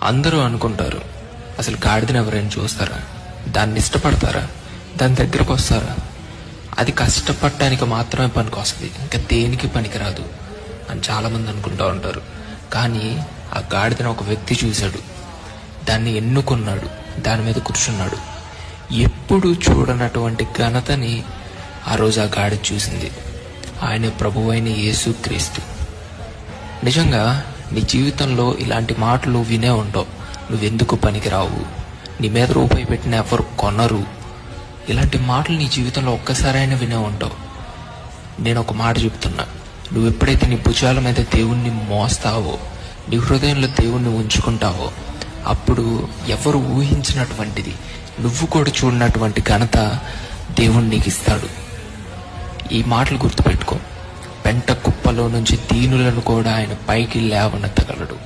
అందరూ అనుకుంటారు, అసలు గాడిదని ఎవరైనా చూస్తారా? దాన్ని ఇష్టపడతారా? దాని దగ్గరకు వస్తారా? అది కష్టపడటానికి మాత్రమే పనికి వస్తుంది, ఇంకా దేనికి పనికిరాదు అని చాలామంది అనుకుంటూ ఉంటారు. కానీ ఆ గాడిదని ఒక వ్యక్తి చూశాడు, దాన్ని ఎన్నుకున్నాడు, దాని మీద కూర్చున్నాడు. ఎప్పుడు చూడనటువంటి ఘనతని ఆ రోజు ఆ గాడిద చూసింది. ఆయన ప్రభువైన యేసుక్రీస్తు. నిజంగా నీ జీవితంలో ఇలాంటి మాటలు వినే ఉంటావు. నువ్వెందుకు పనికిరావు, నీ మీద రూపాయి పెట్టిన ఎవరు కొనరు, ఇలాంటి మాటలు నీ జీవితంలో ఒక్కసారైనా వినే ఉంటావు. నేను ఒక మాట చెప్తున్నా, నువ్వు ఎప్పుడైతే నీ భుజాల మీద దేవుణ్ణి మోస్తావో, నీ హృదయంలో దేవుణ్ణి ఉంచుకుంటావో, అప్పుడు ఎవరు ఊహించినటువంటిది, నువ్వు కూడా చూడనటువంటి ఘనత దేవుడు నీకు ఇస్తాడు. ఈ మాటలు గుర్తుపెట్టుకో. పెంట కుప్పలో నుంచి దీనులను కూడా ఆయన పైకి లేవనెత్తగలడు.